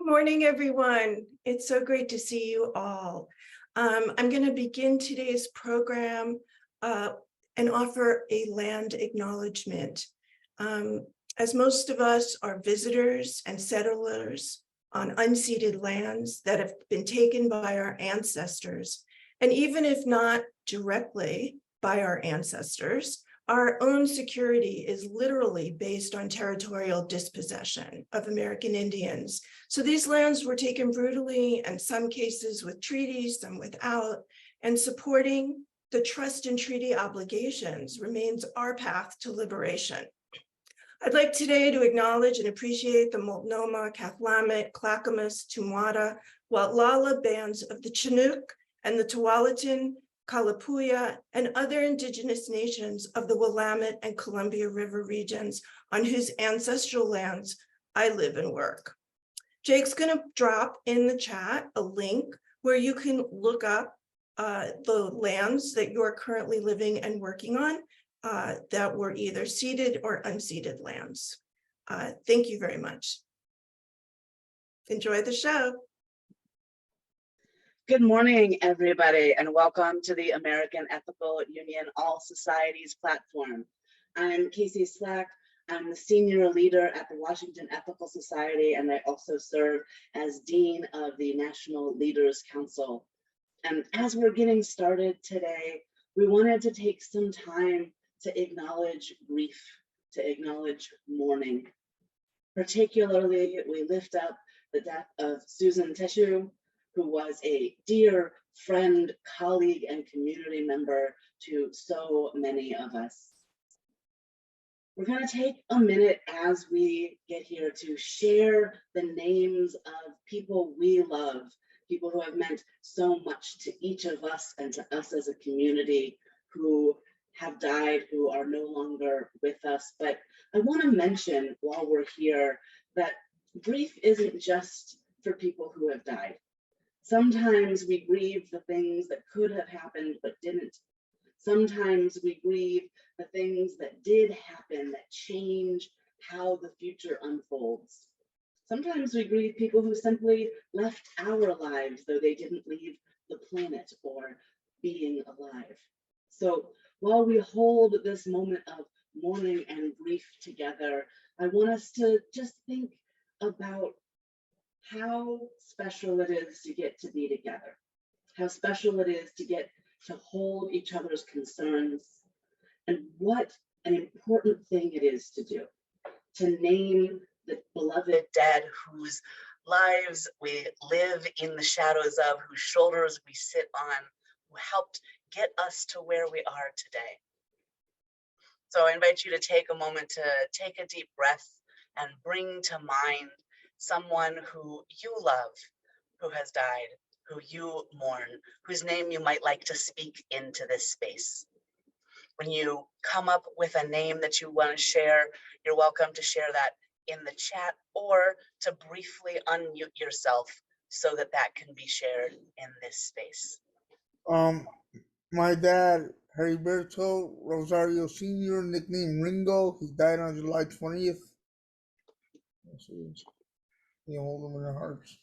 Good morning, everyone. It's so great to see you all. I'm going to begin today's program and offer a land acknowledgement. As most of us are visitors and settlers on unceded lands that have been taken by our ancestors, and even if not directly by our ancestors, our own security is literally based on territorial dispossession of American Indians. So these lands were taken brutally, in some cases with treaties, some without, and supporting the trust and treaty obligations remains our path to liberation. I'd like today to acknowledge and appreciate the Multnomah, Cathlamet, Clackamas, Tumwater, Watlala bands of the Chinook and the Tualatin, Kalapuya, and other indigenous nations of the Willamette and Columbia River regions on whose ancestral lands I live and work. Jake's going to drop in the chat a link where you can look up the lands that you're currently living and working on that were either ceded or unceded lands. Thank you very much. Enjoy the show. Good morning, everybody, and welcome to the American Ethical Union All Societies platform. I'm Casey Slack. I'm the senior leader at the Washington Ethical Society, and I also serve as Dean of the National Leaders Council. And as we're getting started today, we wanted to take some time to acknowledge grief, to acknowledge mourning. Particularly, we lift up the death of Susan Teshu, who was a dear friend, colleague, and community member to so many of us. We're going to take a minute as we get here to share the names of people we love, people who have meant so much to each of us and to us as a community, who have died, who are no longer with us. But I want to mention while we're here that grief isn't just for people who have died. Sometimes we grieve the things that could have happened but didn't. Sometimes we grieve the things that did happen that change how the future unfolds. Sometimes we grieve people who simply left our lives, though they didn't leave the planet or being alive. So while we hold this moment of mourning and grief together, I want us to just think about how special it is to get to be together, how special it is to get to hold each other's concerns, and what an important thing it is to do, to name the beloved dead whose lives we live in the shadows of, whose shoulders we sit on, who helped get us to where we are today. So I invite you to take a moment to take a deep breath and bring to mind someone who you love, who has died, who you mourn, whose name you might like to speak into this space. When you come up with a name that you want to share, you're welcome to share that in the chat or to briefly unmute yourself so that that can be shared in this space. My dad, Heriberto Rosario Sr., nicknamed Ringo, he died on July 20th. You hold them in their hearts.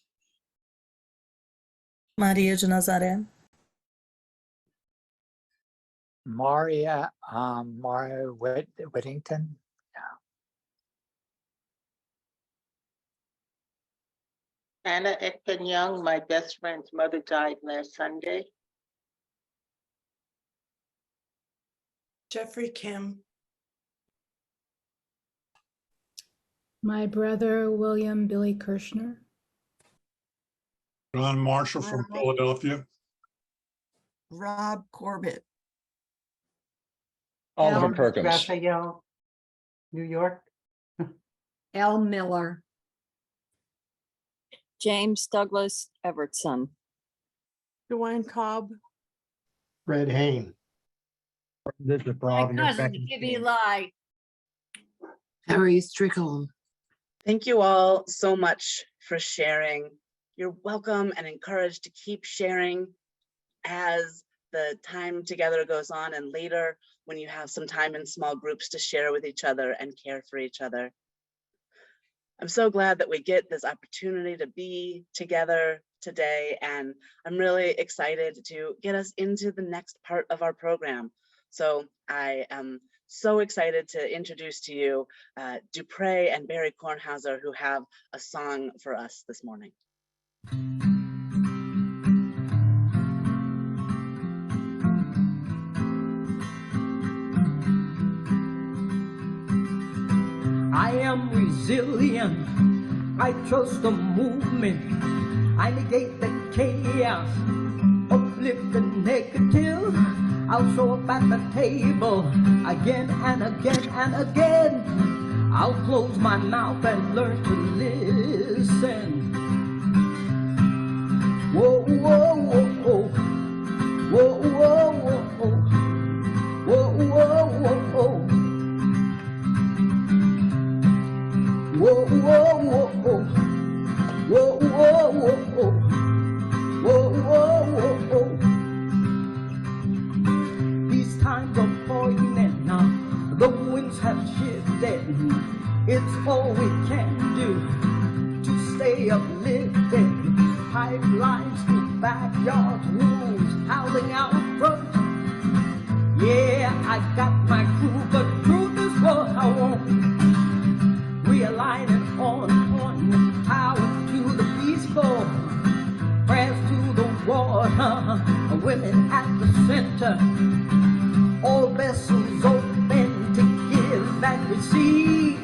Maria de Nazaré. Maria Whittington. Anna Ekpen Young, my best friend's mother, died last Sunday. Jeffrey Kim. My brother, William Billy Kirshner. John Marshall from Philadelphia. Rob Corbett. Oliver Perkins. Raphael, New York. Al Miller. James Douglas Evertson. Dwayne Cobb. Fred Hain. This is My cousin, Gibby Lai. Harry Strickholm. Thank you all so much for sharing. You're welcome and encouraged to keep sharing as the time together goes on and later when you have some time in small groups to share with each other and care for each other. I'm so glad that we get this opportunity to be together today, and I'm really excited to get us into the next part of our program. So I am so excited to introduce to you Dupree and Barry Kornhauser, who have a song for us this morning. I am resilient, I trust the movement, I negate the chaos, uplift the negative, I'll show up at the table again and again and again. I'll close my mouth and learn to listen. Whoa, whoa, whoa, whoa, whoa, whoa, whoa, whoa, whoa, whoa, whoa. Whoa, whoa, whoa, whoa, whoa, whoa, whoa, whoa, whoa, whoa, whoa. These times are poignant now, the winds have shifted. It's all we can do to stay uplifted. Pipelines to backyards, wolves howling out front. Yeah, I got my crew, but truth is what I want. Realigning on, power to the peaceful, prayers to the water, women at the center, all vessels open to give and receive.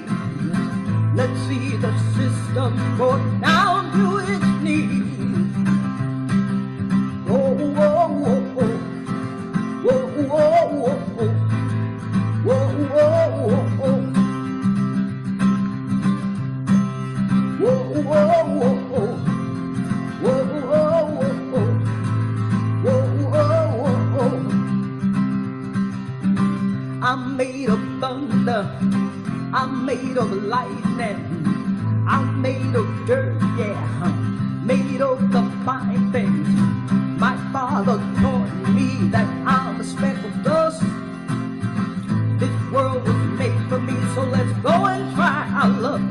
Let's see the system go down to its knees. Whoa, whoa, whoa, whoa, whoa, whoa, whoa, whoa, whoa, whoa, whoa. Whoa, whoa, whoa, whoa, whoa, whoa, whoa, whoa, whoa, whoa. I'm made of thunder, I'm made of lightning, I'm made of dirt, yeah, made of the fine things. My father taught me that I'm a speck of dust. This world was made for me, so let's go and try our luck.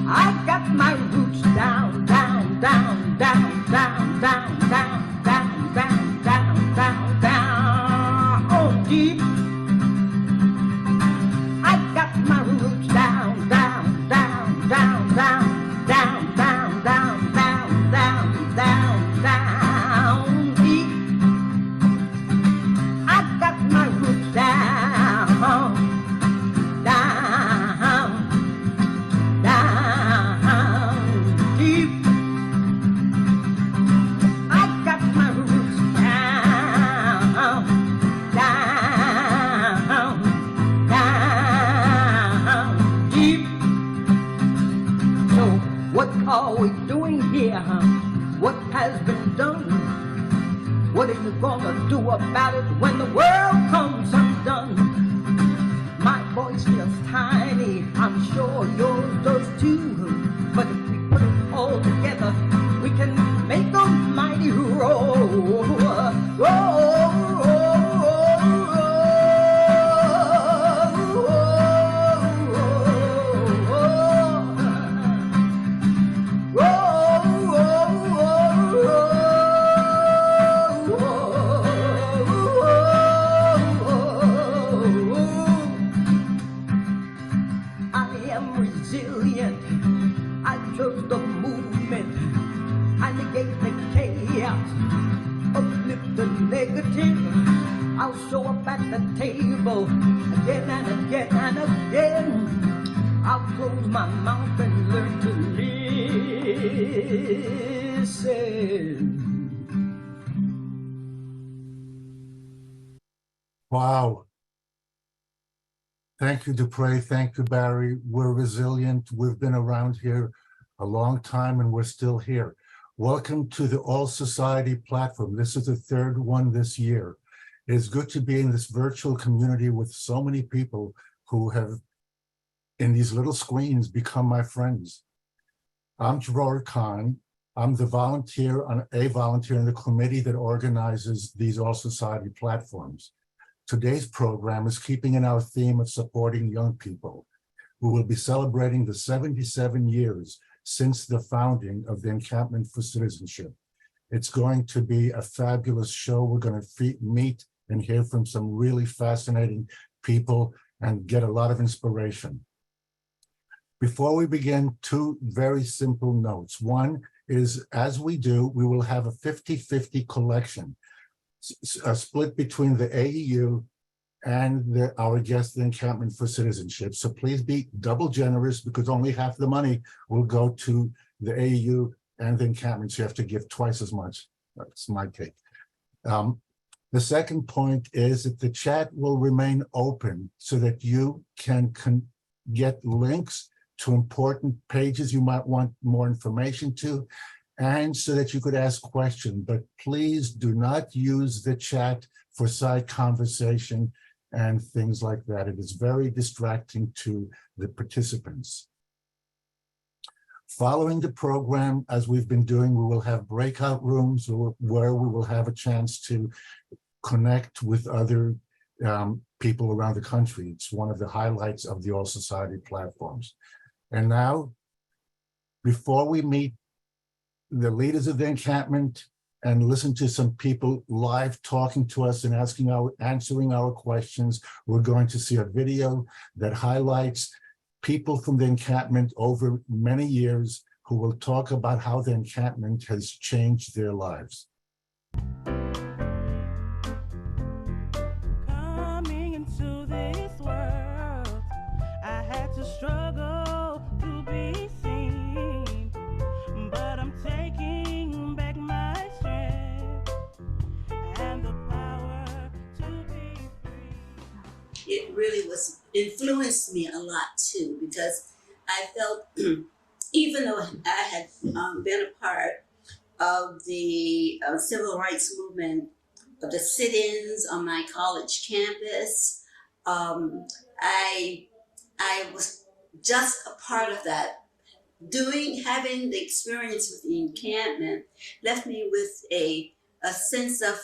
I got my roots down, down, down, down, down, down, down, down, down, down, down, down, oh deep. I got my roots down, down, down, down, down, down, down, down, down, down, down, down, deep. I got my roots down, down, down, deep. I got my roots down, down, down, deep. So what are we doing here? What has been done? What are you gonna do about it when the world comes undone? My voice feels tiny, I'm sure yours does too. But if we put it all together, we can make a mighty roar. I am resilient, I trust the movement, I negate the chaos, uplift the negative. I'll show up at the table again and again and again. I'll close my mouth and learn to listen. Wow. Thank you, Dupree. Thank you, Barry. We're resilient. We've been around here a long time and we're still here. Welcome to the All Society platform. This is the third one this year. It is good to be in this virtual community with so many people who have, in these little screens, become my friends. I'm Gerard Khan. I'm a volunteer in the committee that organizes these All Society platforms. Today's program is keeping in our theme of supporting young people. we will be celebrating the 77 years since the founding of the Encampment for Citizenship. It's going to be a fabulous show. We're going to meet and hear from some really fascinating people and get a lot of inspiration. Before we begin, two very simple notes. One is, as we do, we will have a 50-50 collection, split between the AEU and our guest, the Encampment for Citizenship. So please be double generous, because only half the money will go to the AEU and the Encampment. So you have to give twice as much. That's my take. The second point is that the chat will remain open so that you can get links to important pages you might want more information to, and so that you could ask questions. But please do not use the chat for side conversation and things like that. It is very distracting to the participants. Following the program, as we've been doing, we will have breakout rooms where we will have a chance to connect with other people around the country. It's one of the highlights of the All Society platforms. And now, before we meet the leaders of the encampment and listen to some people live talking to us and answering our questions, we're going to see a video that highlights people from the encampment over many years who will talk about how the encampment has changed their lives. Coming into this world, I had to struggle to be seen, but I'm taking back my strength and the power to be free. It really influenced me a lot too, because I felt, even though I had been a part of the civil rights movement, of the sit-ins on my college campus, I was just a part of that. Having the experience with the encampment left me with a sense of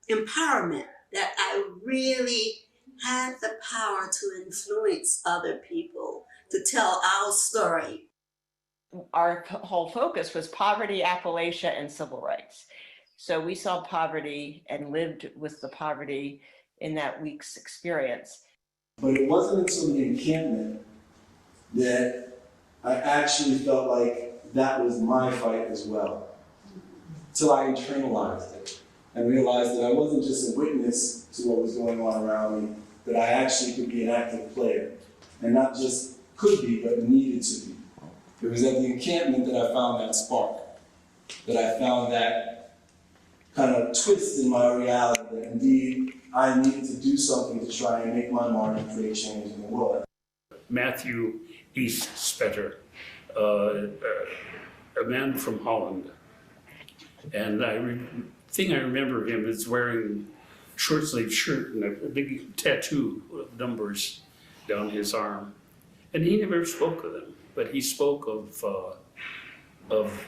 empowerment, that I really had the power to influence other people, to tell our story. Our whole focus was poverty, Appalachia, and civil rights. So we saw poverty and lived with the poverty in that week's experience. But it wasn't until the encampment that I actually felt like that was my fight as well. Till I internalized it and realized that I wasn't just a witness to what was going on around me, but I actually could be an active player. And not just could be, but needed to be. It was at the encampment that I found that spark, that I found that kind of twist in my reality, that indeed I needed to do something to try and make my mark and create change in the world. Matthew East Spetter, a man from Holland. And thing I remember him is wearing short sleeve shirt and a big tattoo of numbers down his arm. And he never spoke of them, but he spoke of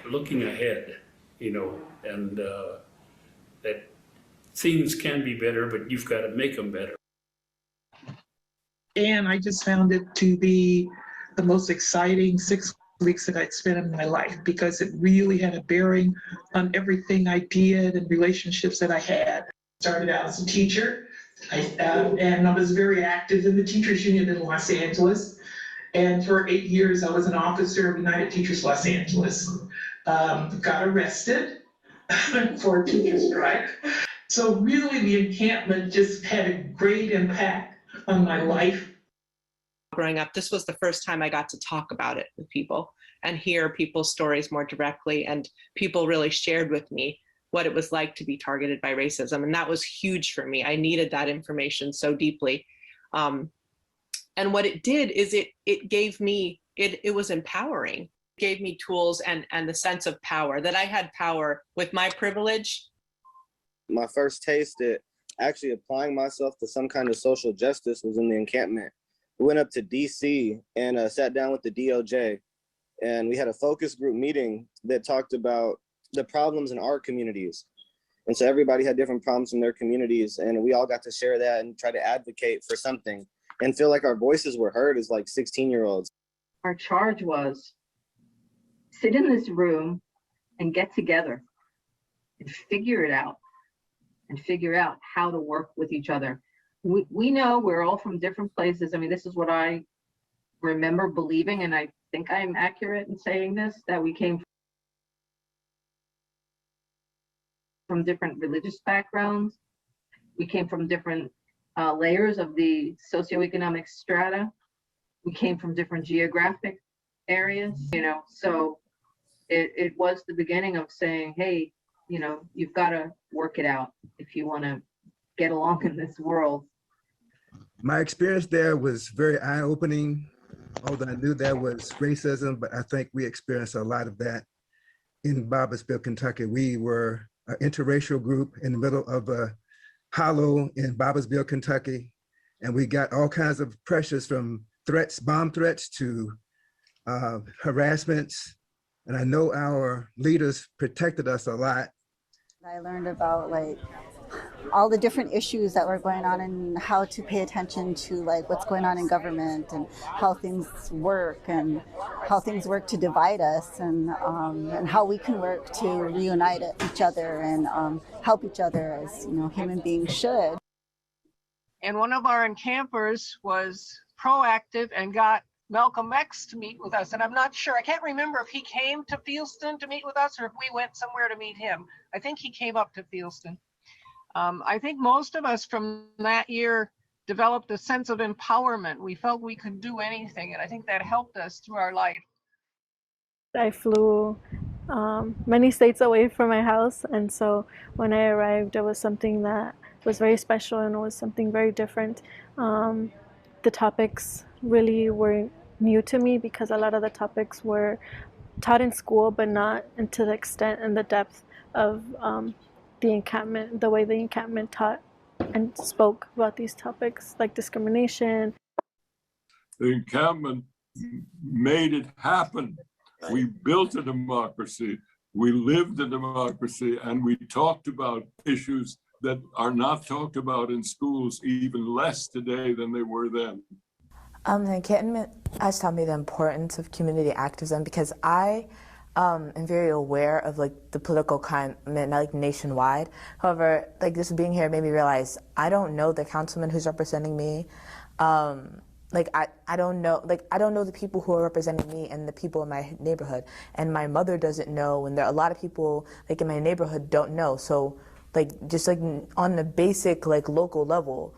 looking ahead, you know, and that things can be better, but you've got to make them better. And I just found it to be the most exciting 6 weeks that I'd spent in my life, because it really had a bearing on everything I did and relationships that I had. Started out as a teacher, and I was very active in the teachers union in Los Angeles. And for 8 years, I was an officer of United Teachers Los Angeles. Got arrested for a teacher strike. So really, the encampment just had a great impact on my life. Growing up, this was the first time I got to talk about it with people and hear people's stories more directly. And people really shared with me what it was like to be targeted by racism. And that was huge for me. I needed that information so deeply. And what it did is it gave me, it was empowering. It gave me tools and the sense of power, that I had power with my privilege. My first taste at actually applying myself to some kind of social justice was in the encampment. We went up to DC and sat down with the DOJ, and we had a focus group meeting that talked about the problems in our communities. And so everybody had different problems in their communities, and we all got to share that and try to advocate for something. and feel like our voices were heard as like 16-year-olds. Our charge was sit in this room and get together and figure it out and figure out how to work with each other. We know we're all from different places. I mean, this is what I remember believing, and I think I'm accurate in saying this, that we came from different religious backgrounds. We came from different layers of the socioeconomic strata. We came from different geographic areas, you know, so it was the beginning of saying, hey, you know, you've got to work it out if you want to get along in this world. My experience there was very eye-opening, although I knew there was racism, but I think we experienced a lot of that in Barboursville, Kentucky. We were an interracial group in the middle of a hollow in Barboursville, Kentucky, and we got all kinds of pressures from threats, bomb threats to harassments. And I know our leaders protected us a lot. I learned about like all the different issues that were going on and how to pay attention to like what's going on in government and how things work to divide us and how we can work to reunite each other and help each other as, you know, human beings should. And one of our encampers was proactive and got Malcolm X to meet with us. And I'm not sure, I can't remember if he came to Fieldston to meet with us or if we went somewhere to meet him. I think he came up to Fieldston. I think most of us from that year developed a sense of empowerment. We felt we could do anything, and I think that helped us through our life. I flew many states away from my house, and so when I arrived, it was something that was very special and it was something very different. The topics really were new to me because a lot of the topics were taught in school, but not to the extent and the depth of the encampment, the way the encampment taught and spoke about these topics like discrimination. The encampment made it happen. We built a democracy, we lived a democracy, and we talked about issues that are not talked about in schools, even less today than they were then. The encampment has taught me the importance of community activism because I am very aware of like the political climate, like nationwide. However, like just being here made me realize I don't know the councilman who's representing me. I don't know the people who are representing me and the people in my neighborhood. And my mother doesn't know, and there are a lot of people like in my neighborhood don't know. So like just like on the basic like local level,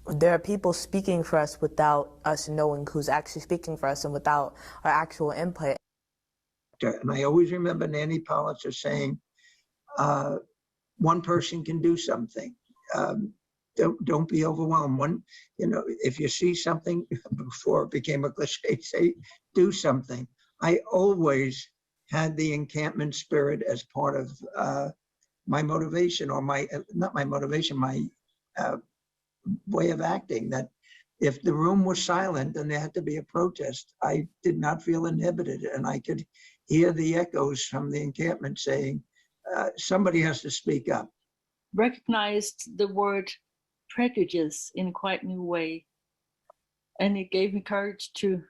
there are people speaking for us without us knowing who's actually speaking for us and without our actual input. And I always remember Nanny Politzer saying, one person can do something. Don't be overwhelmed. If you see something, before it became a cliche, say, do something. I always had the encampment spirit as part of my motivation, or not my motivation, my way of acting, that if the room was silent and there had to be a protest, I did not feel inhibited, and I could hear the echoes from the encampment saying, somebody has to speak up. Recognized the word prejudice in quite a new way, and it gave me courage to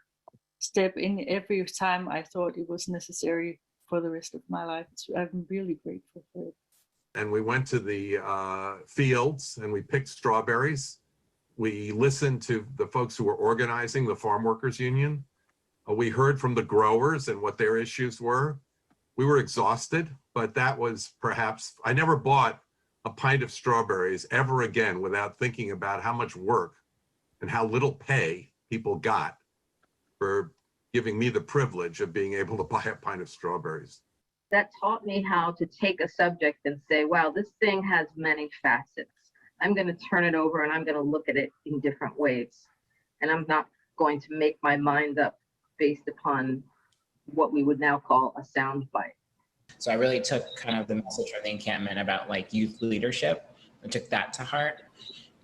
step in every time I thought it was necessary for the rest of my life. I'm really grateful for it. And we went to the fields and we picked strawberries. We listened to the folks who were organizing the Farm Workers Union. We heard from the growers and what their issues were. We were exhausted, but that was perhaps, I never bought a pint of strawberries ever again without thinking about how much work and how little pay people got for giving me the privilege of being able to buy a pint of strawberries. That taught me how to take a subject and say, wow, this thing has many facets. I'm going to turn it over and I'm going to look at it in different ways. And I'm not going to make my mind up based upon what we would now call a soundbite. So I really took kind of the message from the encampment about like youth leadership and took that to heart.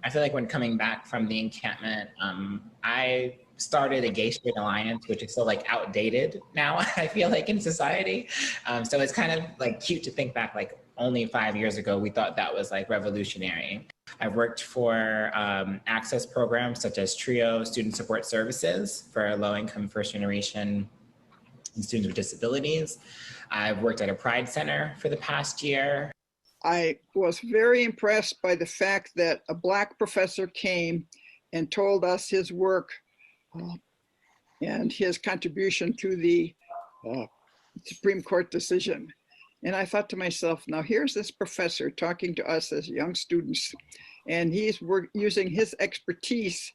I feel like when coming back from the encampment, I started a Gay Straight Alliance, which is still like outdated now, I feel like in society. So it's kind of like cute to think back like, only 5 years ago, we thought that was like revolutionary. I've worked for access programs such as TRIO, Student Support Services for low-income first generation and students with disabilities. I've worked at a Pride Center for the past year. I was very impressed by the fact that a Black professor came and told us his work and his contribution to the Supreme Court decision. And I thought to myself, now here's this professor talking to us as young students, and he's using his expertise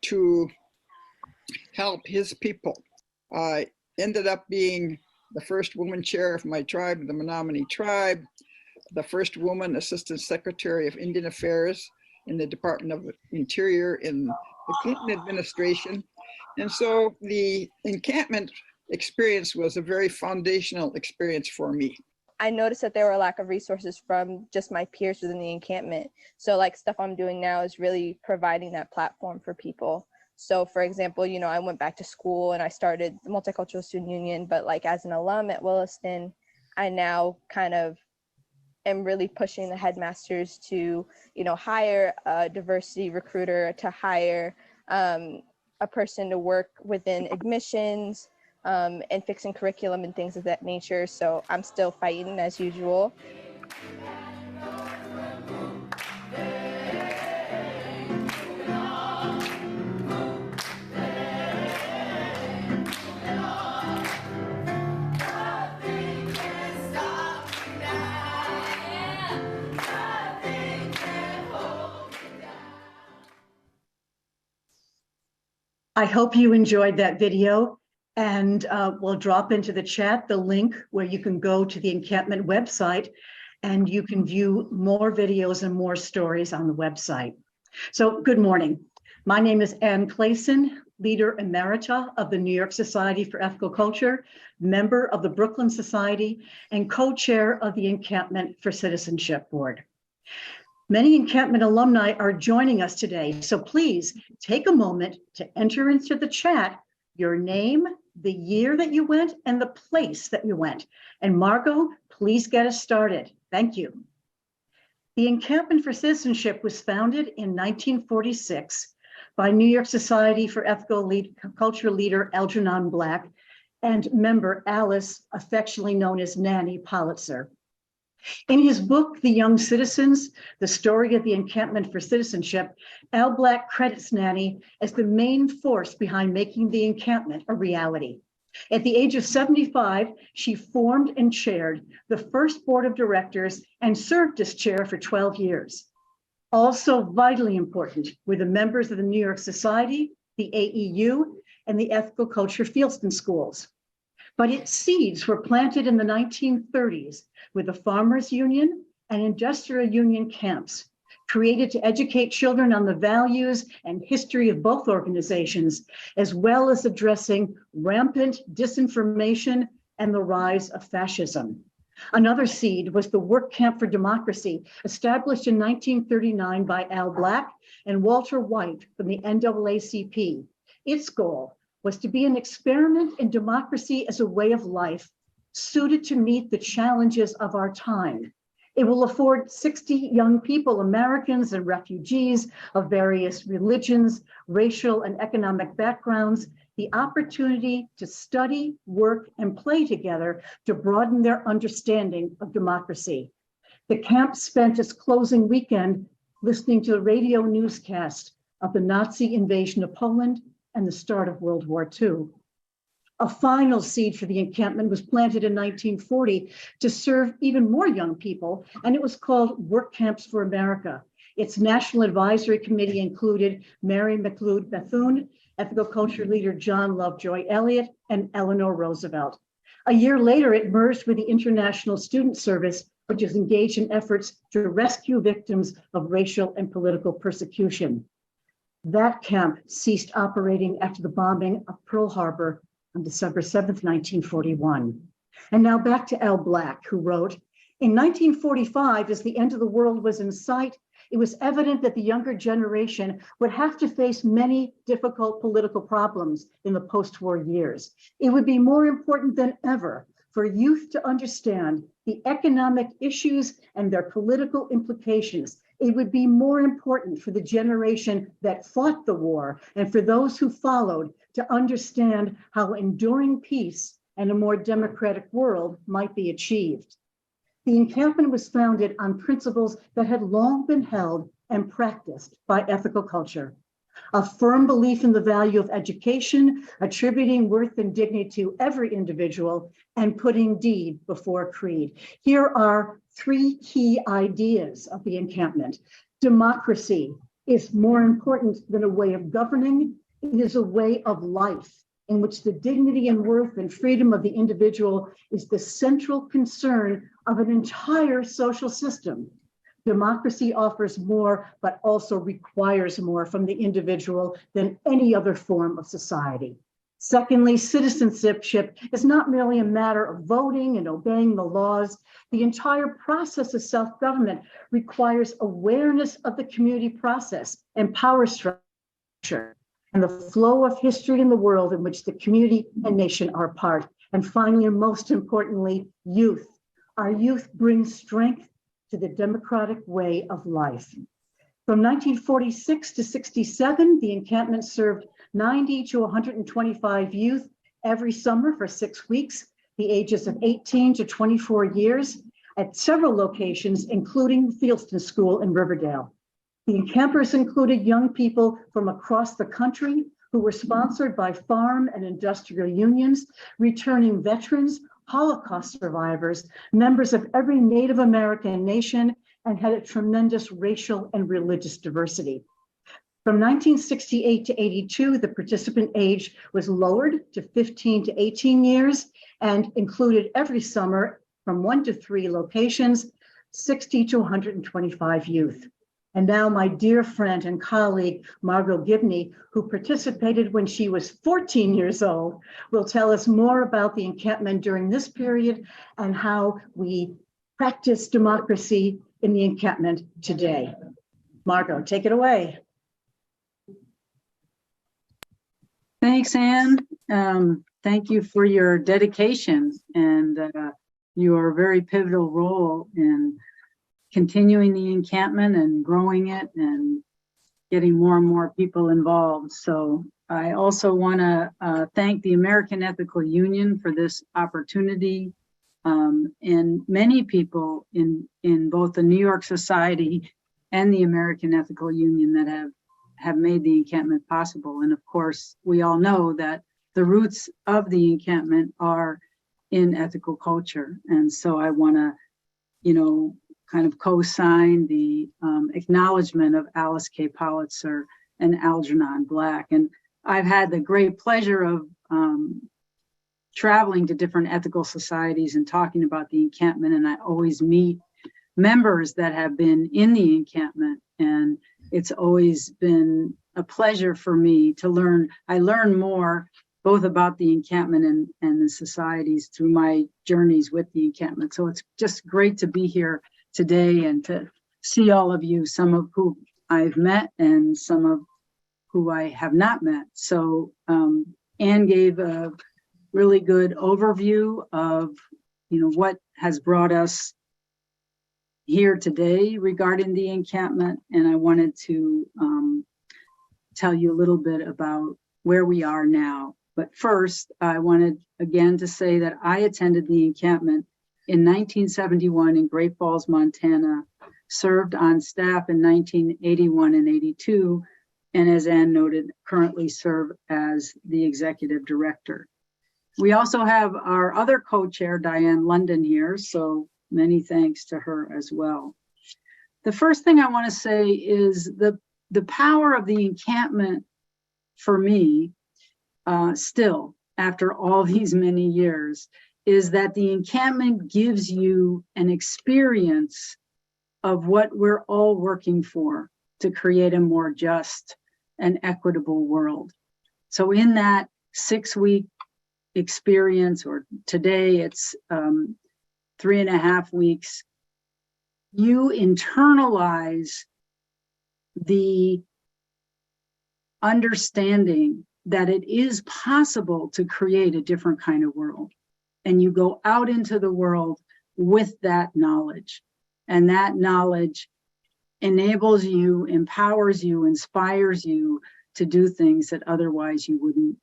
to help his people. I ended up being the first woman chair of my tribe, the Menominee tribe, the first woman assistant secretary of Indian Affairs in the Department of Interior in the Clinton administration. And so the encampment experience was a very foundational experience for me. I noticed that there were a lack of resources from just my peers within the encampment. So like stuff I'm doing now is really providing that platform for people. So for example, you know, I went back to school and I started the Multicultural Student Union, but like as an alum at Williston, I now kind of am really pushing the headmasters to, you know, hire a diversity recruiter, to hire a person to work within admissions and fixing curriculum and things of that nature. So I'm still fighting as usual. I hope you enjoyed that video, and we'll drop into the chat the link where you can go to the encampment website and you can view more videos and more stories on the website. So good morning. My name is Ann Clayson, Leader Emerita of the New York Society for Ethical Culture, member of the Brooklyn Society, and co-chair of the Encampment for Citizenship Board. Many encampment alumni are joining us today, so please take a moment to enter into the chat your name, the year that you went, and the place that you went. And Margot, please get us started. Thank you. The Encampment for Citizenship was founded in 1946 by New York Society for Ethical Culture leader Algernon Black and member Alice, affectionately known as Nanny Politzer. In his book, The Young Citizens, The Story of the Encampment for Citizenship, Al Black credits Nanny as the main force behind making the encampment a reality. At the age of 75, she formed and chaired the first board of directors and served as chair for 12 years. Also vitally important were the members of the New York Society, the AEU, and the Ethical Culture Fieldston Schools. But its seeds were planted in the 1930s with the Farmers Union and Industrial Union camps, created to educate children on the values and history of both organizations, as well as addressing rampant disinformation and the rise of fascism. Another seed was the Work Camp for Democracy, established in 1939 by Al Black and Walter White from the NAACP. Its goal was to be an experiment in democracy as a way of life, suited to meet the challenges of our time. It will afford 60 young people, Americans and refugees of various religions, racial and economic backgrounds, the opportunity to study, work, and play together to broaden their understanding of democracy. The camp spent its closing weekend listening to the radio newscast of the Nazi invasion of Poland and the start of World War II. A final seed for the encampment was planted in 1940 to serve even more young people, and it was called Work Camps for America. Its national advisory committee included Mary McLeod Bethune, ethical culture leader John Lovejoy Elliott, and Eleanor Roosevelt. A year later, it merged with the International Student Service, which is engaged in efforts to rescue victims of racial and political persecution. That camp ceased operating after the bombing of Pearl Harbor on December 7th, 1941. And now back to Al Black, who wrote, in 1945, as the end of the world was in sight, it was evident that the younger generation would have to face many difficult political problems in the post-war years. It would be more important than ever for youth to understand the economic issues and their political implications. It would be more important for the generation that fought the war and for those who followed to understand how enduring peace and a more democratic world might be achieved. The encampment was founded on principles that had long been held and practiced by ethical culture. A firm belief in the value of education, attributing worth and dignity to every individual, and putting deed before creed. Here are three key ideas of the encampment. Democracy is more important than a way of governing. It is a way of life in which the dignity and worth and freedom of the individual is the central concern of an entire social system. Democracy offers more, but also requires more from the individual than any other form of society. Secondly, citizenship is not merely a matter of voting and obeying the laws. The entire process of self-government requires awareness of the community process and power structure and the flow of history in the world in which the community and nation are part. And finally, and most importantly, youth. Our youth brings strength to the democratic way of life. From 1946 to 67, the encampment served 90 to 125 youth every summer for 6 weeks, the ages of 18 to 24 years, at several locations, including Fieldston School in Riverdale. The encampers included young people from across the country who were sponsored by farm and industrial unions, returning veterans, Holocaust survivors, members of every Native American nation, and had a tremendous racial and religious diversity. From 1968 to 82, the participant age was lowered to 15 to 18 years and included every summer from 1 to 3 locations, 60 to 125 youth. And now my dear friend and colleague, Margot Gibney, who participated when she was 14 years old, will tell us more about the encampment during this period and how we practice democracy in the encampment today. Margot, take it away. Thanks, Anne. Thank you for your dedication and your very pivotal role in continuing the encampment and growing it and getting more and more people involved. So I also want to thank the American Ethical Union for this opportunity, and many people in both the New York Society and the American Ethical Union that have made the encampment possible. And of course, we all know that the roots of the encampment are in ethical culture. And so I want to, kind of co-sign the acknowledgement of Alice K. Politzer and Algernon Black. And I've had the great pleasure of traveling to different ethical societies and talking about the encampment. And I always meet members that have been in the encampment. And it's always been a pleasure for me to learn. I learn more both about the encampment and the societies through my journeys with the encampment. So it's just great to be here today and to see all of you, some of who I've met and some of who I have not met. So Anne gave a really good overview of what has brought us here today regarding the encampment, and I wanted to tell you a little bit about where we are now. But first, I wanted again to say that I attended the encampment in 1971 in Great Falls, Montana, served on staff in 1981 and 82, and as Anne noted, currently serve as the executive director. We also have our other co-chair, Diane London, here, so many thanks to her as well. The first thing I want to say is the power of the encampment for me, still, after all these many years, is that the encampment gives you an experience of what we're all working for to create a more just and equitable world. So in that 6-week experience, or today it's 3.5 weeks, you internalize the understanding that it is possible to create a different kind of world. and you go out into the world with that knowledge. And that knowledge enables you, empowers you, inspires you to do things that otherwise you wouldn't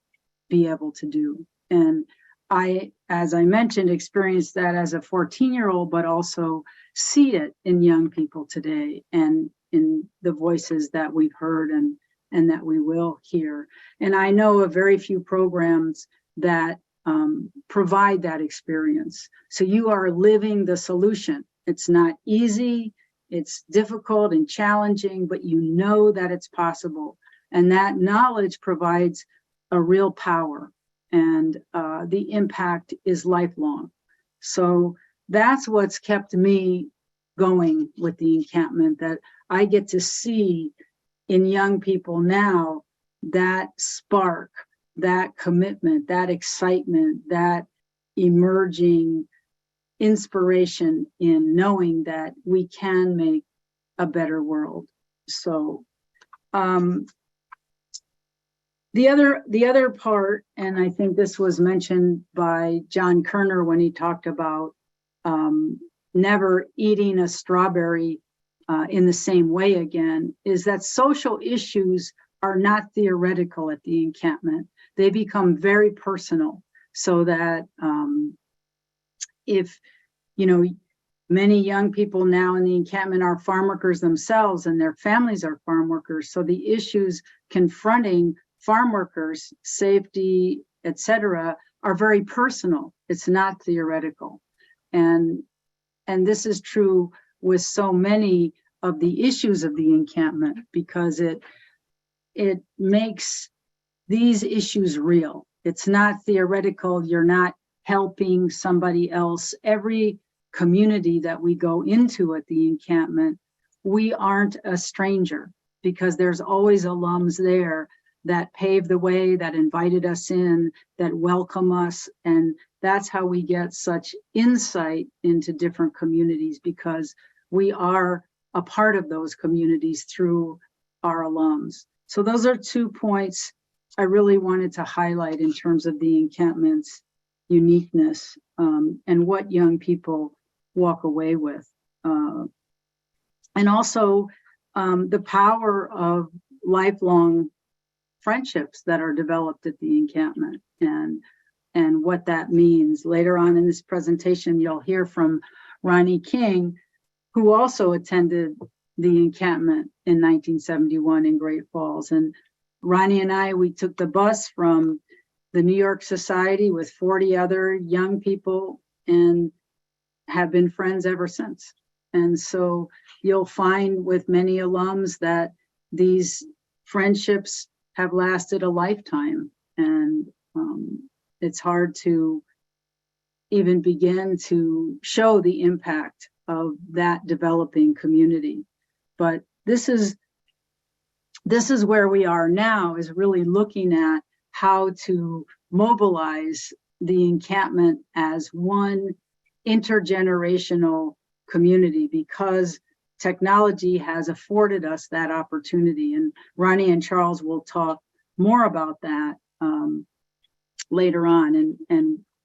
be able to do. And I, as I mentioned, experienced that as a 14-year-old, but also see it in young people today and in the voices that we've heard and that we will hear. And I know of very few programs that provide that experience. So you are living the solution. It's not easy, it's difficult and challenging, but you know that it's possible. And that knowledge provides a real power, and the impact is lifelong. So that's what's kept me going with the encampment, that I get to see in young people now that spark, that commitment, that excitement, that emerging inspiration in knowing that we can make a better world. So the other part, and I think this was mentioned by John Kerner when he talked about never eating a strawberry in the same way again, is that social issues are not theoretical at the encampment. They become very personal, so that if, you know, many young people now in the encampment are farm workers themselves and their families are farm workers. So the issues confronting farm workers, safety, etc., are very personal. It's not theoretical. And this is true with so many of the issues of the encampment, because it makes these issues real. It's not theoretical. You're not helping somebody else. Every community that we go into at the encampment, we aren't a stranger, because there's always alums there that paved the way, that invited us in, that welcome us. And that's how we get such insight into different communities, because we are a part of those communities through our alums. So those are 2 points I really wanted to highlight in terms of the encampment's uniqueness, and what young people walk away with. And also the power of lifelong friendships that are developed at the encampment, and what that means. Later on in this presentation, you'll hear from Ronnie King, who also attended the encampment in 1971 in Great Falls. And Ronnie and I, we took the bus from the New York Society with 40 other young people and have been friends ever since. And so you'll find with many alums that these friendships have lasted a lifetime, and it's hard to even begin to show the impact of that developing community. But this is where we are now, is really looking at how to mobilize the encampment as one intergenerational community, because technology has afforded us that opportunity. And Ronnie and Charles will talk more about that later on,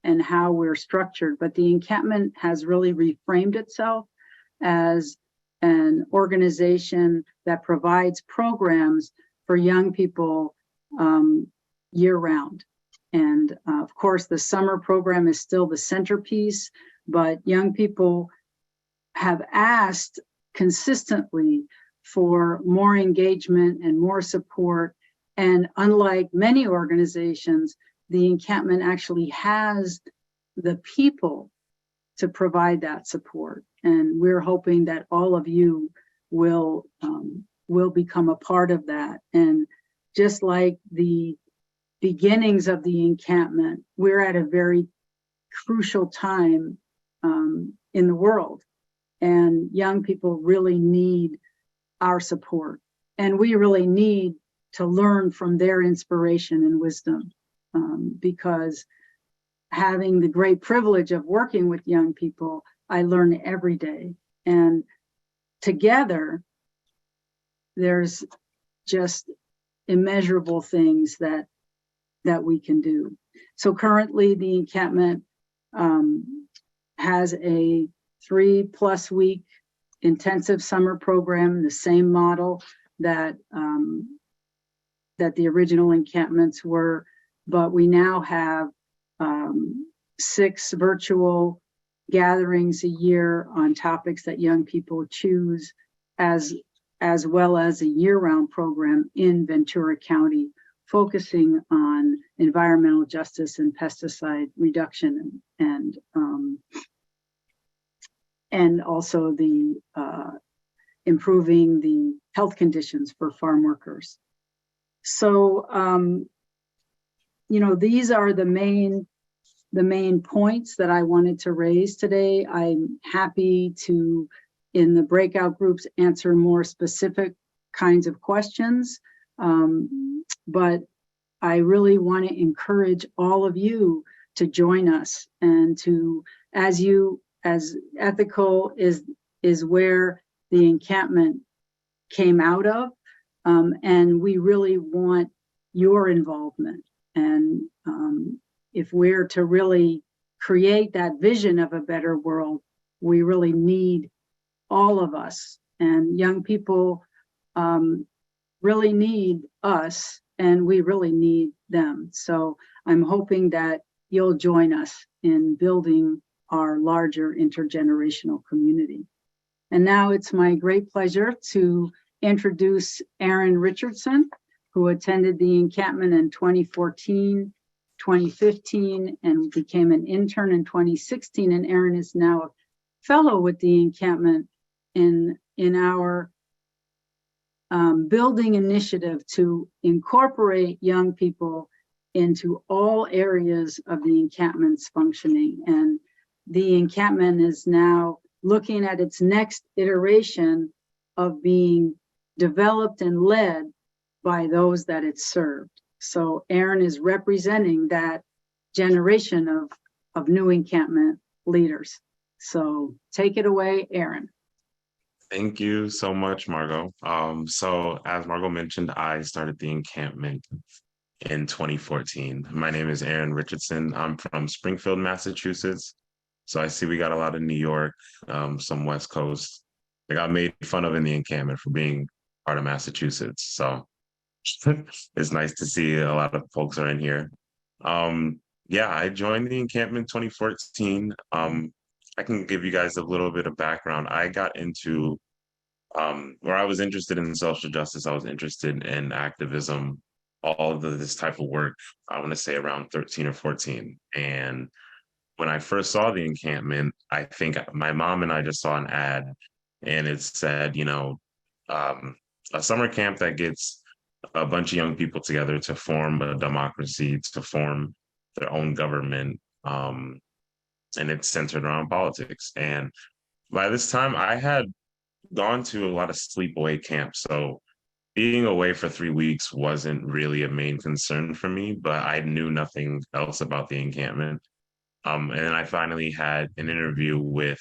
and how we're structured. But the encampment has really reframed itself as an organization that provides programs for young people year-round. And of course, the summer program is still the centerpiece, but young people have asked consistently for more engagement and more support. And unlike many organizations, the encampment actually has the people to provide that support. And we're hoping that all of you will become a part of that. And just like the beginnings of the encampment, we're at a very crucial time in the world. And young people really need our support. And we really need to learn from their inspiration and wisdom, because having the great privilege of working with young people, I learn every day. And together, there's just immeasurable things that we can do. So currently, the encampment has a 3+ week intensive summer program, the same model that that the original encampments were, but we now have 6 virtual gatherings a year on topics that young people choose, as well as a year-round program in Ventura County, focusing on environmental justice and pesticide reduction, and also the improving the health conditions for farm workers. So, you know, these are the main points that I wanted to raise today. I'm happy to, in the breakout groups, answer more specific kinds of questions. But I really want to encourage all of you to join us, and to, as ethical is where the encampment came out of. And we really want your involvement. And if we're to really create that vision of a better world, we really need all of us. And young people really need us, and we really need them. So I'm hoping that you'll join us in building our larger intergenerational community. And now it's my great pleasure to introduce Erin Richardson, who attended the encampment in 2014, 2015, and became an intern in 2016. And Erin is now a fellow with the encampment in our building initiative to incorporate young people into all areas of the encampment's functioning. And the encampment is now looking at its next iteration of being developed and led by those that it served. So Erin is representing that generation of new encampment leaders. So take it away, Erin. Thank you so much, Margot. So as Margot mentioned, I started the encampment in 2014. My name is Erin Richardson. I'm from Springfield, Massachusetts. So I see we got a lot of New York, some West Coast. I got made fun of in the encampment for being part of Massachusetts. So it's nice to see a lot of folks are in here. Yeah, I joined the encampment in 2014. I can give you guys a little bit of background. I got into where I was interested in social justice. I was interested in activism, all of this type of work, I want to say around 13 or 14. And when I first saw the encampment, I think my mom and I just saw an ad, and it said, you know, a summer camp that gets a bunch of young people together to form a democracy, to form their own government, and it's centered around politics. And by this time, I had gone to a lot of sleepaway camps, so being away for 3 weeks wasn't really a main concern for me, but I knew nothing else about the encampment. And I finally had an interview with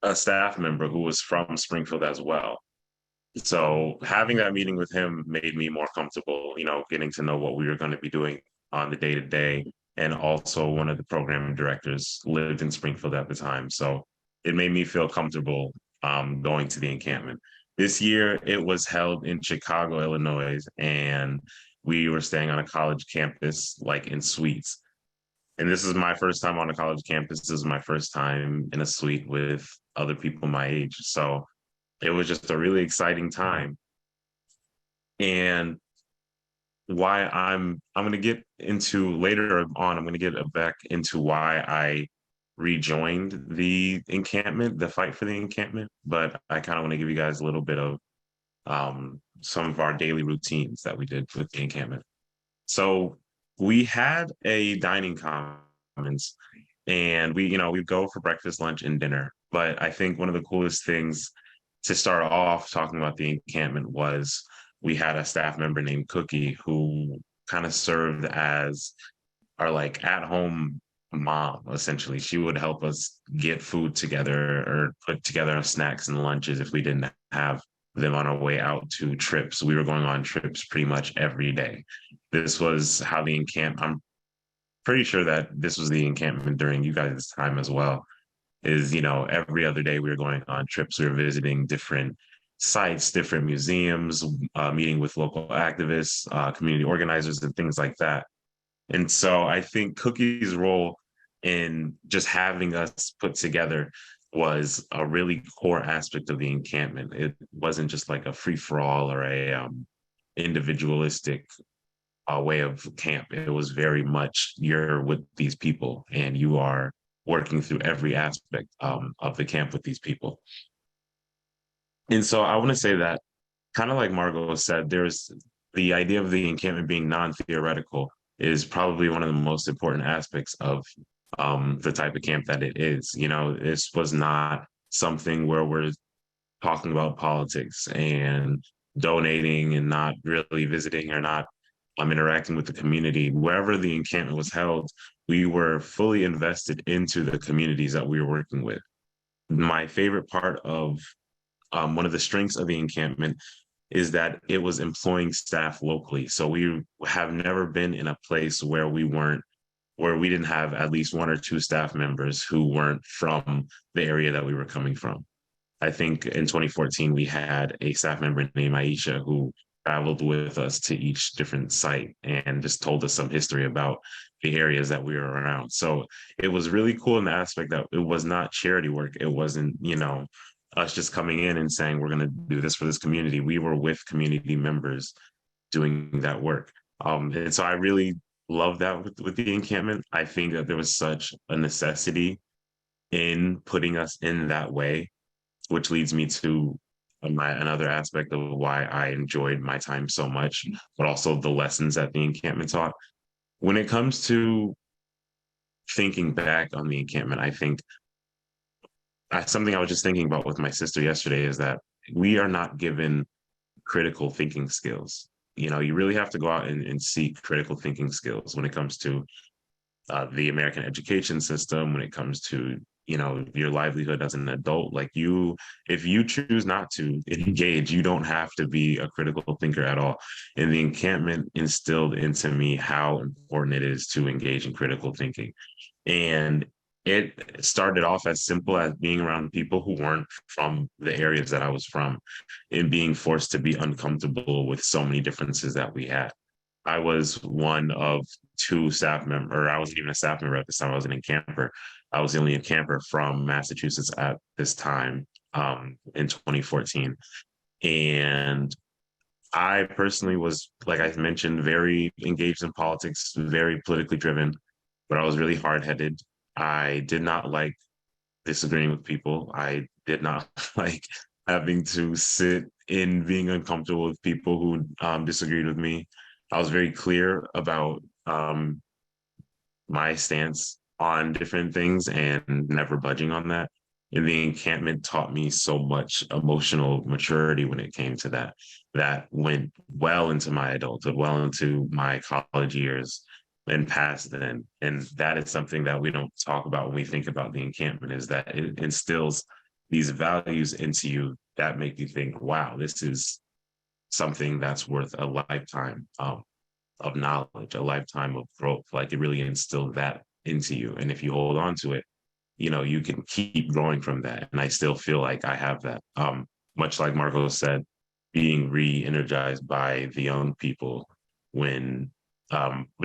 a staff member who was from Springfield as well. So having that meeting with him made me more comfortable, you know, getting to know what we were going to be doing on the day-to-day. And also one of the program directors lived in Springfield at the time. So it made me feel comfortable going to the encampment. This year, it was held in Chicago, Illinois, and we were staying on a college campus, like in suites. And this is my first time on a college campus. This is my first time in a suite with other people my age. So it was just a really exciting time. And why I'm going to get into later on, I'm going to get back into why I rejoined the encampment, the fight for the encampment. But I kind of want to give you guys a little bit of some of our daily routines that we did with the encampment. So we had a dining commons, and we go for breakfast, lunch, and dinner. But I think one of the coolest things to start off talking about the encampment was we had a staff member named Cookie who kind of served as our like at-home mom, essentially. She would help us get food together or put together snacks and lunches if we didn't have them on our way out to trips. We were going on trips pretty much every day. This was how the encampment, I'm pretty sure that this was the encampment during you guys' time as well. Is, every other day we were going on trips, we were visiting different sites, different museums, meeting with local activists, community organizers, and things like that. And so I think Cookie's role in just having us put together was a really core aspect of the encampment. It wasn't just like a free for all or a individualistic way of camp. It was very much you're with these people and you are working through every aspect of the camp with these people. And so I want to say that, kind of like Margot said, there's the idea of the encampment being non-theoretical is probably one of the most important aspects of the type of camp that it is. This was not something where we're talking about politics and donating and not really visiting or not interacting with the community. Wherever the encampment was held, we were fully invested into the communities that we were working with. My favorite part of one of the strengths of the encampment is that it was employing staff locally. So we have never been in a place where we didn't have at least one or two staff members who weren't from the area that we were coming from. I think in 2014, we had a staff member named Aisha who traveled with us to each different site and just told us some history about the areas that we were around. So it was really cool in the aspect that it was not charity work. It wasn't, us just coming in and saying, we're going to do this for this community. We were with community members doing that work. And so I really love that with the encampment. I think that there was such a necessity in putting us in that way, which leads me to another aspect of why I enjoyed my time so much, but also the lessons that the encampment taught. When it comes to thinking back on the encampment, I think something I was just thinking about with my sister yesterday is that we are not given critical thinking skills. You really have to go out and seek critical thinking skills when it comes to the American education system, when it comes to your livelihood as an adult. If you choose not to engage, you don't have to be a critical thinker at all. And the encampment instilled into me how important it is to engage in critical thinking. And it started off as simple as being around people who weren't from the areas that I was from and being forced to be uncomfortable with so many differences that we had. I was one of two staff members, or I wasn't even a staff member at this time. I was an encamper. I was the only encamper from Massachusetts at this time in 2014. And I personally was, like I mentioned, very engaged in politics, very politically driven, but I was really hard-headed. I did not like disagreeing with people. I did not like having to sit in being uncomfortable with people who disagreed with me. I was very clear about my stance on different things and never budging on that. And the encampment taught me so much emotional maturity when it came to that. That went well into my adulthood, well into my college years and past then. And that is something that we don't talk about when we think about the encampment, is that it instills these values into you that make you think, wow, this is something that's worth a lifetime of knowledge, a lifetime of growth. Like, it really instilled that into you. And if you hold on to it, you can keep growing from that. And I still feel like I have that. Much like Margot said, being re-energized by the young people when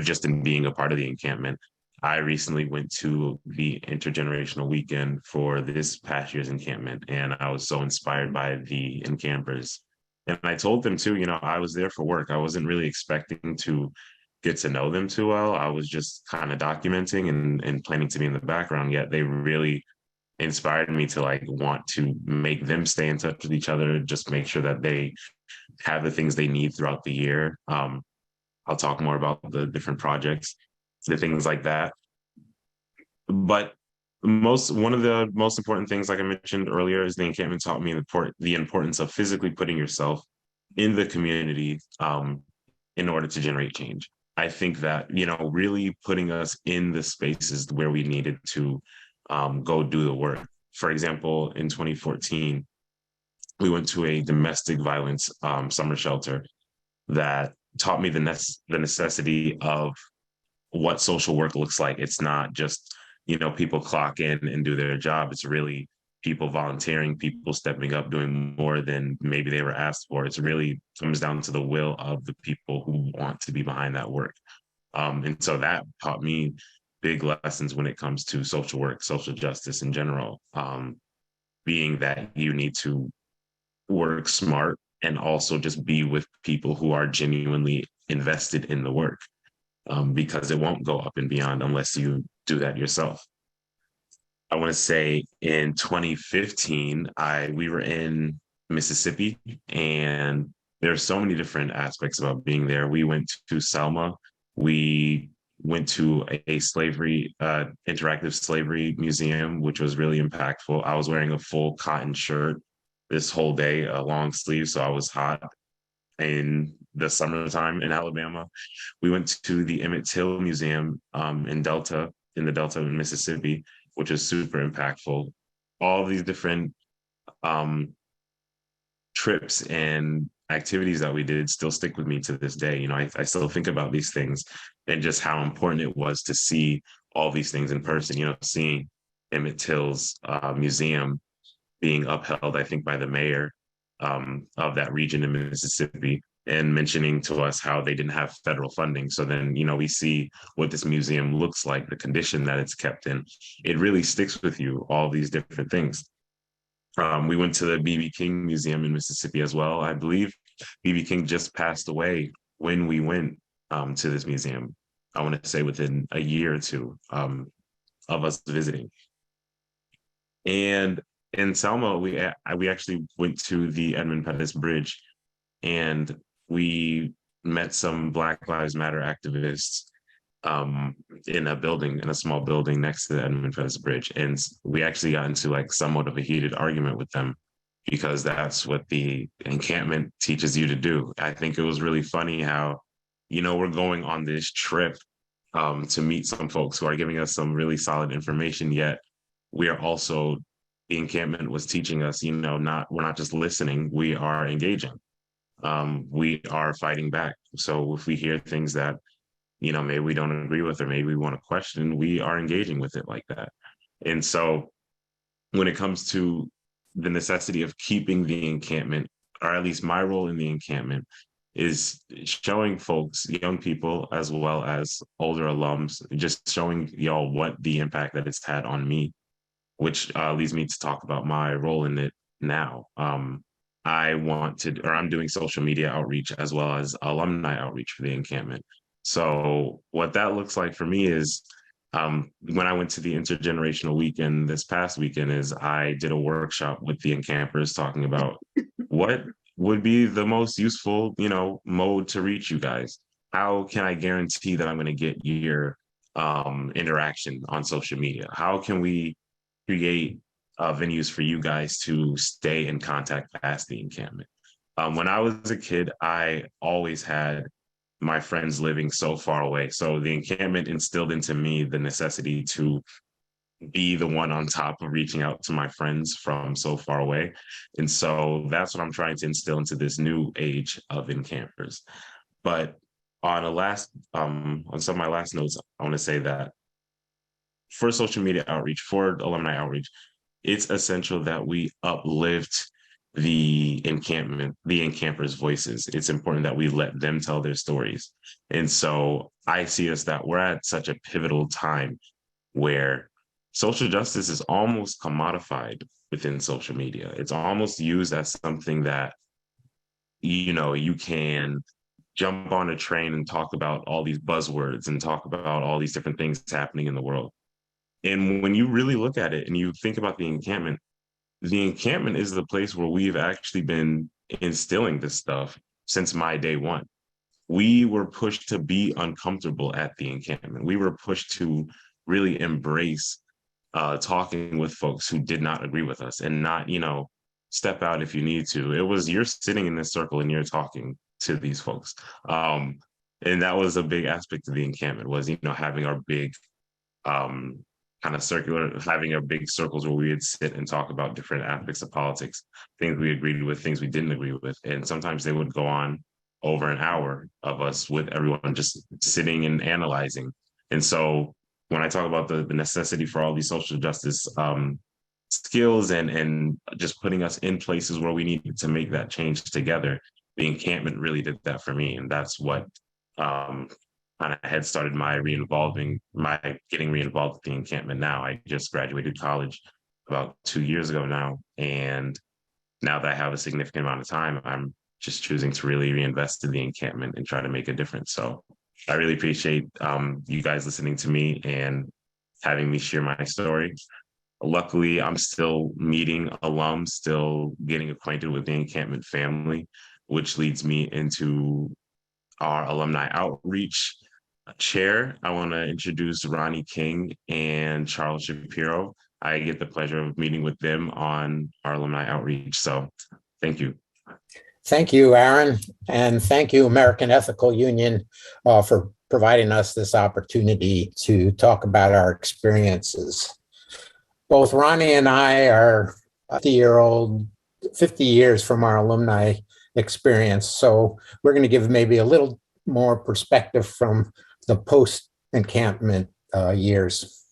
just in being a part of the encampment. I recently went to the intergenerational weekend for this past year's encampment, and I was so inspired by the encampers. And I told them too, I was there for work. I wasn't really expecting to get to know them too well. I was just kind of documenting and planning to be in the background, yet they really inspired me to want to make them stay in touch with each other, just make sure that they have the things they need throughout the year. I'll talk more about the different projects, the things like that. But one of the most important things, like I mentioned earlier, is the encampment taught me the importance of physically putting yourself in the community in order to generate change. I think that, really putting us in the spaces where we needed to go do the work. For example, in 2014, we went to a domestic violence summer shelter that taught me the necessity of what social work looks like. It's not just, people clock in and do their job. It's really people volunteering, people stepping up, doing more than maybe they were asked for. It's really comes down to the will of the people who want to be behind that work. And so that taught me big lessons when it comes to social work, social justice in general, being that you need to work smart and also just be with people who are genuinely invested in the work, because it won't go up and beyond unless you do that yourself. I want to say in 2015, we were in Mississippi, and there are so many different aspects about being there. We went to Selma. We went to a slavery, interactive slavery museum, which was really impactful. I was wearing a full cotton shirt this whole day, a long sleeve, so I was hot in the summertime in Alabama. We went to the Emmett Till Museum in the Delta in Mississippi, which is super impactful. All these different trips and activities that we did still stick with me to this day. I still think about these things and just how important it was to see all these things in person. Seeing Emmett Till's museum being upheld, I think, by the mayor of that region in Mississippi, and mentioning to us how they didn't have federal funding. So then, we see what this museum looks like, the condition that it's kept in. It really sticks with you, all these different things. We went to the B.B. King Museum in Mississippi as well. I believe B.B. King just passed away when we went to this museum. I want to say within a year or two of us visiting. And in Selma, we actually went to the Edmund Pettus Bridge, and we met some Black Lives Matter activists in a small building next to the Edmund Pettus Bridge. And we actually got into somewhat of a heated argument with them, because that's what the encampment teaches you to do. I think it was really funny how, we're going on this trip to meet some folks who are giving us some really solid information, yet we are also, the encampment was teaching us, we're not just listening, we are engaging. We are fighting back. So if we hear things that, maybe we don't agree with, or maybe we want to question, we are engaging with it like that. And so when it comes to the necessity of keeping the encampment, or at least my role in the encampment, is showing folks, young people, as well as older alums, just showing y'all what the impact that it's had on me, which leads me to talk about my role in it now. I'm doing social media outreach as well as alumni outreach for the encampment. So what that looks like for me is, when I went to the intergenerational weekend this past weekend, is I did a workshop with the encampers talking about what would be the most useful, mode to reach you guys. How can I guarantee that I'm going to get your interaction on social media? How can we create venues for you guys to stay in contact past the encampment? When I was a kid, I always had my friends living so far away. So the encampment instilled into me the necessity to be the one on top of reaching out to my friends from so far away. And so that's what I'm trying to instill into this new age of encampers. But on some of my last notes, I want to say that for social media outreach, for alumni outreach, it's essential that we uplift the encampers' voices. It's important that we let them tell their stories. And so I see that we're at such a pivotal time where social justice is almost commodified within social media. It's almost used as something that, you can jump on a train and talk about all these buzzwords and talk about all these different things happening in the world. And when you really look at it and you think about the encampment is the place where we've actually been instilling this stuff since my day one. We were pushed to be uncomfortable at the encampment. We were pushed to really embrace talking with folks who did not agree with us, and not, step out if you need to. It was, you're sitting in this circle and you're talking to these folks. And that was a big aspect of the encampment, was, having our big having our big circles where we would sit and talk about different aspects of politics, things we agreed with, things we didn't agree with. And sometimes they would go on over an hour of us with everyone just sitting and analyzing And so when I talk about the necessity for all these social justice skills and just putting us in places where we needed to make that change together, the encampment really did that for me. And that's what kind of had started my getting re-involved with the encampment now. I just graduated college about 2 years ago now. And now that I have a significant amount of time, I'm just choosing to really reinvest in the encampment and try to make a difference. So I really appreciate you guys listening to me and having me share my story. Luckily, I'm still meeting alums, still getting acquainted with the encampment family, which leads me into our alumni outreach chair. I want to introduce Ronnie King and Charles Shapiro. I get the pleasure of meeting with them on our alumni outreach. So thank you. Thank you, Aaron, and thank you, American Ethical Union, for providing us this opportunity to talk about our experiences. Both Ronnie and I are 50 years from our alumni experience, so we're going to give maybe a little more perspective from the post-encampment years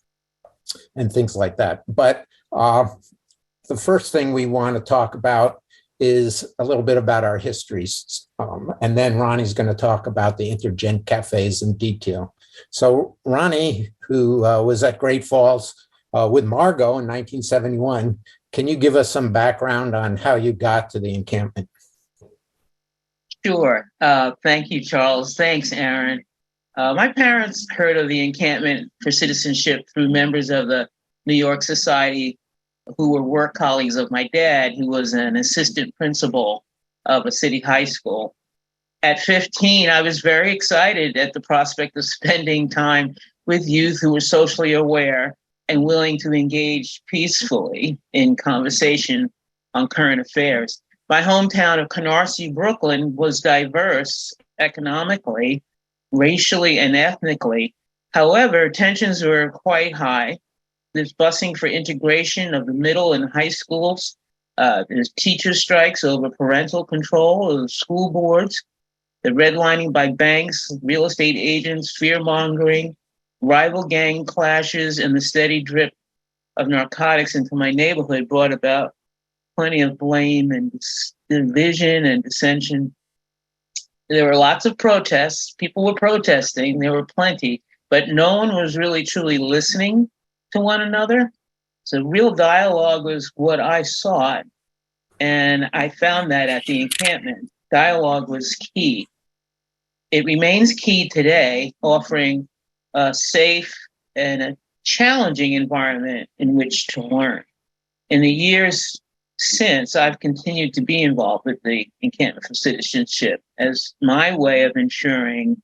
and things like that. But the first thing we want to talk about is a little bit about our histories. And then Ronnie's going to talk about the intergent cafes in detail. So Ronnie, who was at Great Falls with Margot in 1971, can you give us some background on how you got to the encampment? Sure. Thank you, Charles. Thanks, Aaron. My parents heard of the encampment for citizenship through members of the New York Society who were work colleagues of my dad, who was an assistant principal of a city high school. At 15, I was very excited at the prospect of spending time with youth who were socially aware and willing to engage peacefully in conversation on current affairs. My hometown of Canarsie, Brooklyn, was diverse economically, racially, and ethnically. However, tensions were quite high. There's busing for integration of the middle and high schools. There's teacher strikes over parental control of the school boards, the redlining by banks, real estate agents, fear-mongering, rival gang clashes, and the steady drip of narcotics into my neighborhood brought about plenty of blame and division and dissension. There were lots of protests. People were protesting. There were plenty, but no one was really truly listening to one another. So real dialogue was what I sought. And I found that at the encampment. Dialogue was key. It remains key today, offering a safe and a challenging environment in which to learn. In the years since, I've continued to be involved with the Encampment for Citizenship as my way of ensuring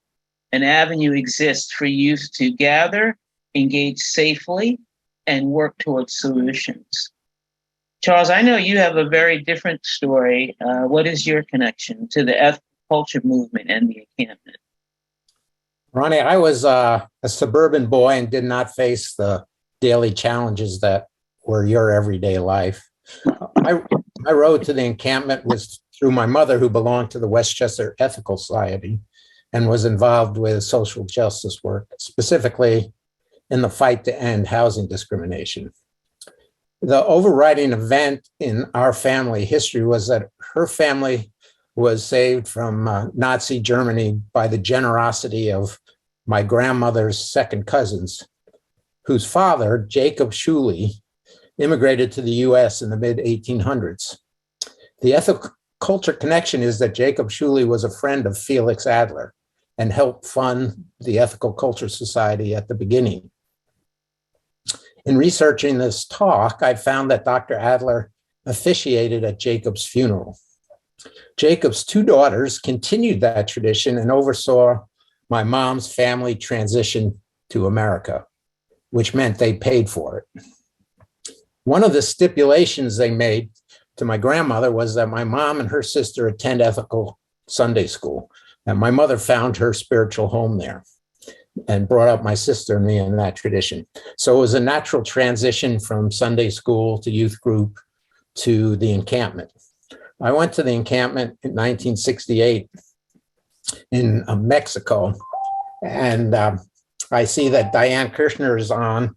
an avenue exists for youth to gather, engage safely, and work towards solutions. Charles, I know you have a very different story. What is your connection to the ethical culture movement and the encampment? Ronnie, I was a suburban boy and did not face the daily challenges that were your everyday life. My road to the encampment was through my mother, who belonged to the Westchester Ethical Society and was involved with social justice work, specifically in the fight to end housing discrimination. The overriding event in our family history was that her family was saved from Nazi Germany by the generosity of my grandmother's second cousins, whose father, Jacob Schuley, immigrated to the US in the mid-1800s. The ethical culture connection is that Jacob Schuley was a friend of Felix Adler and helped fund the Ethical Culture Society at the beginning. In researching this talk, I found that Dr. Adler officiated at Jacob's funeral. Jacob's two daughters continued that tradition and oversaw my mom's family transition to America, which meant they paid for it. One of the stipulations they made to my grandmother was that my mom and her sister attend ethical Sunday school, and my mother found her spiritual home there and brought up my sister and me in that tradition. So it was a natural transition from Sunday school to youth group to the encampment. I went to the encampment in 1968 in Mexico, and I see that Diane Kirshner is on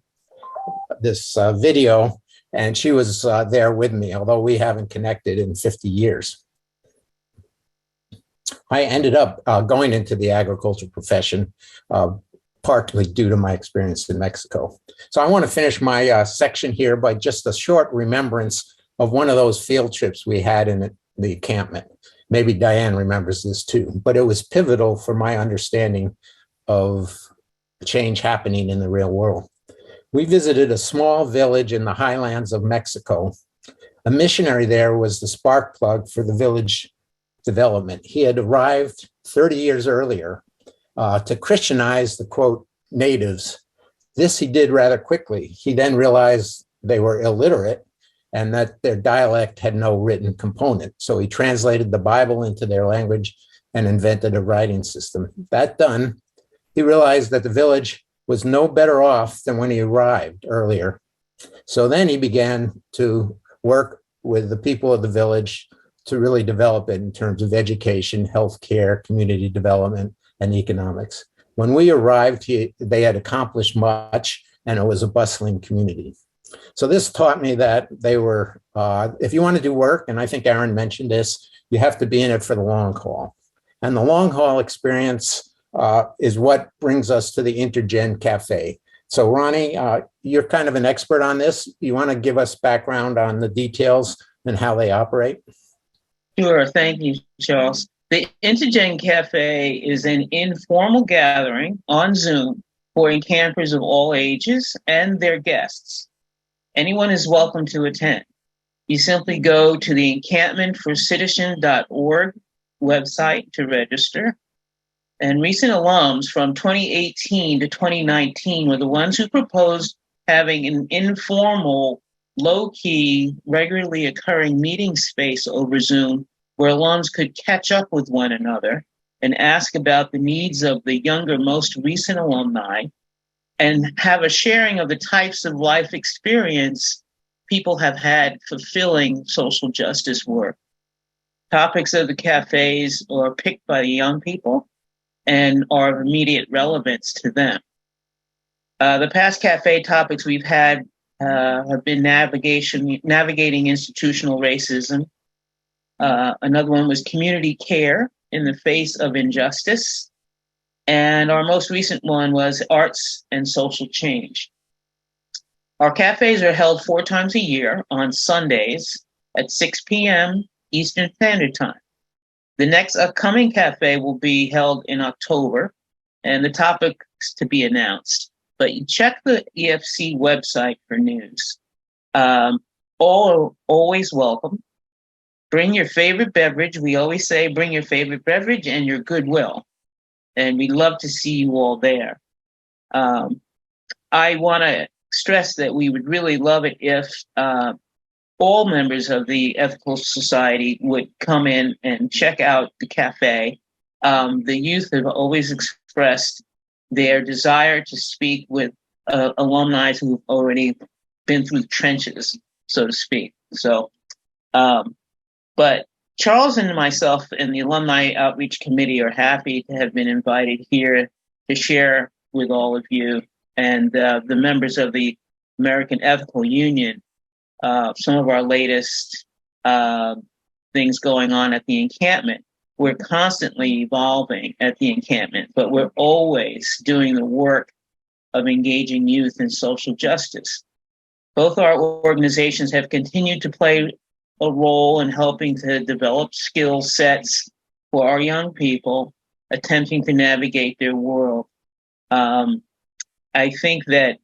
this video, and she was there with me, although we haven't connected in 50 years. I ended up going into the agriculture profession, partly due to my experience in Mexico. So I want to finish my section here by just a short remembrance of one of those field trips we had in the encampment. Maybe Diane remembers this too, but it was pivotal for my understanding of change happening in the real world. We visited a small village in the highlands of Mexico. A missionary there was the spark plug for the village development. He had arrived 30 years earlier to Christianize the, quote, natives. This he did rather quickly. He then realized they were illiterate and that their dialect had no written component. So he translated the Bible into their language and invented a writing system. That done, he realized that the village was no better off than when he arrived earlier. So then he began to work with the people of the village to really develop it in terms of education, healthcare, community development, and economics. When we arrived, they had accomplished much, and it was a bustling community. So this taught me that they were, if you want to do work, and I think Aaron mentioned this, you have to be in it for the long haul. And the long haul experience is what brings us to the Intergen Cafe. So Ronnie, you're kind of an expert on this. You want to give us background on the details and how they operate? Sure, thank you, Charles. The Intergen Cafe is an informal gathering on Zoom for encampers of all ages and their guests. Anyone is welcome to attend. You simply go to the encampmentforcitizen.org website to register. And recent alums from 2018 to 2019 were the ones who proposed having an informal, low-key, regularly occurring meeting space over Zoom where alums could catch up with one another and ask about the needs of the younger, most recent alumni and have a sharing of the types of life experience people have had fulfilling social justice work. Topics of the cafes are picked by the young people and are of immediate relevance to them. The past cafe topics we've had have been navigating institutional racism. Another one was community care in the face of injustice. And our most recent one was arts and social change. Our cafes are held 4 times a year on Sundays at 6 p.m. Eastern Standard Time. The next upcoming cafe will be held in October, and the topics to be announced. But you check the EFC website for news. All are always welcome. Bring your favorite beverage. We always say bring your favorite beverage and your goodwill. And we'd love to see you all there. I want to stress that we would really love it if all members of the Ethical Society would come in and check out the cafe. The youth have always expressed their desire to speak with alumni who've already been through the trenches, so to speak. So, but Charles and myself and the Alumni Outreach Committee are happy to have been invited here to share with all of you and the members of the American Ethical Union some of our latest things going on at the encampment. We're constantly evolving at the encampment, but we're always doing the work of engaging youth in social justice. Both our organizations have continued to play a role in helping to develop skill sets for our young people attempting to navigate their world. I think that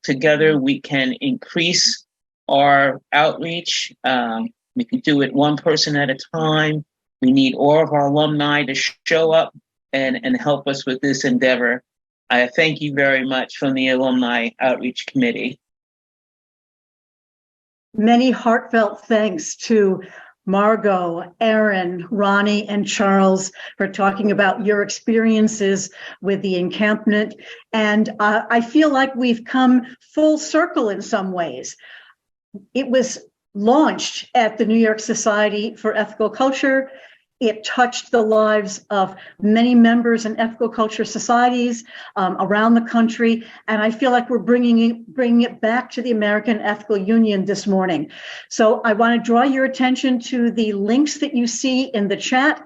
together we can increase our outreach. We can do it one person at a time. We need all of our alumni to show up and help us with this endeavor. I thank you very much from the Alumni Outreach Committee. Many heartfelt thanks to Margot, Aaron, Ronnie, and Charles for talking about your experiences with the encampment. And I feel like we've come full circle in some ways. It was launched at the New York Society for Ethical Culture. It touched the lives of many members in ethical culture societies around the country. And I feel like we're bringing it back to the American Ethical Union this morning. So I want to draw your attention to the links that you see in the chat.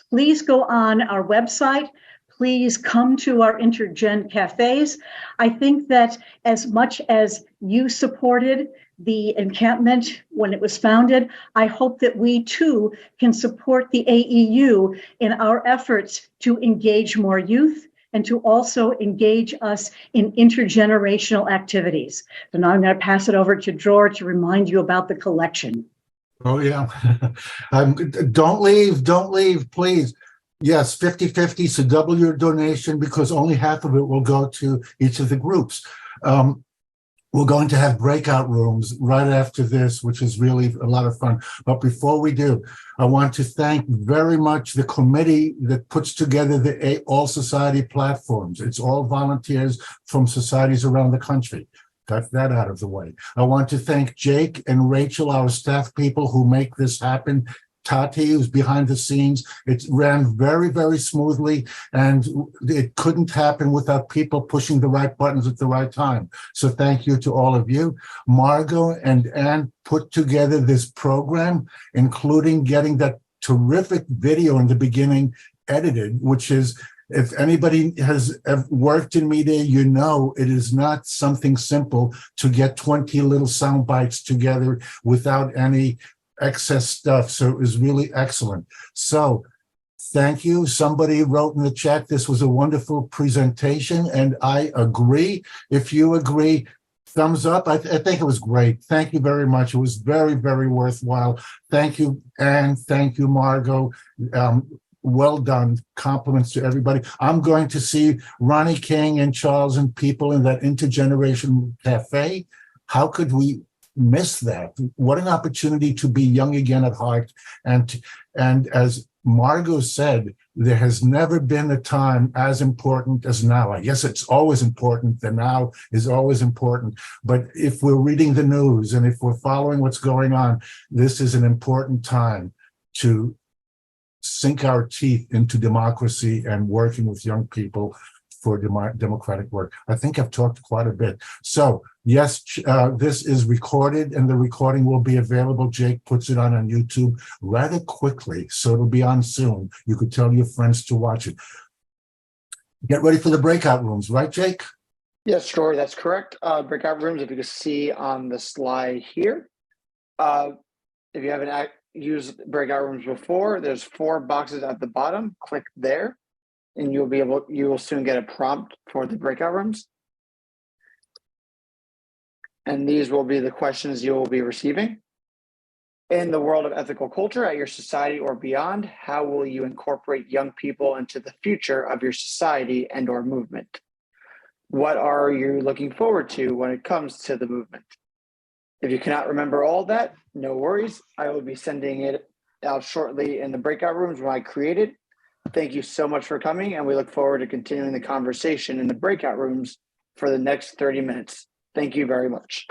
Please go on our website. Please come to our Intergen cafes. I think that as much as you supported the encampment when it was founded, I hope that we too can support the AEU in our efforts to engage more youth and to also engage us in intergenerational activities. So now I'm going to pass it over to Dror to remind you about the collection. Oh, yeah. Don't leave, please. Yes, 50-50, so double your donation because only half of it will go to each of the groups. We're going to have breakout rooms right after this, which is really a lot of fun. But before we do, I want to thank very much the committee that puts together the All Society platforms. It's all volunteers from societies around the country. Got that out of the way. I want to thank Jake and Rachel, our staff people who make this happen. Tati, who's behind the scenes. It ran very, very smoothly, and it couldn't happen without people pushing the right buttons at the right time. So thank you to all of you. Margot and Ann put together this program, including getting that terrific video in the beginning edited, which is, if anybody has worked in media, you know it is not something simple to get 20 little sound bites together without any excess stuff. So it was really excellent. So thank you. Somebody wrote in the chat, this was a wonderful presentation, and I agree. If you agree, thumbs up. I think it was great. Thank you very much. It was very, very worthwhile. Thank you, Anne. Thank you, Margot. Well done. Compliments to everybody. I'm going to see Ronnie King and Charles and people in that intergenerational cafe. How could we miss that? What an opportunity to be young again at heart. And as Margot said, there has never been a time as important as now. I guess it's always important. The now is always important. But if we're reading the news and if we're following what's going on, this is an important time to sink our teeth into democracy and working with young people for democratic work. I think I've talked quite a bit. So yes, this is recorded and the recording will be available. Jake puts it on YouTube rather quickly, so it'll be on soon. You could tell your friends to watch it. Get ready for the breakout rooms, right, Jake? Yes, Troy, that's correct. Breakout rooms, if you can see on the slide here. If you haven't used breakout rooms before, there's 4 boxes at the bottom. Click there, and you will soon get a prompt for the breakout rooms. And these will be the questions you will be receiving. In the world of ethical culture at your society or beyond, how will you incorporate young people into the future of your society and or movement? What are you looking forward to when it comes to the movement? If you cannot remember all that, no worries. I will be sending it out shortly in the breakout rooms when I create it. Thank you so much for coming, and we look forward to continuing the conversation in the breakout rooms for the next 30 minutes. Thank you very much.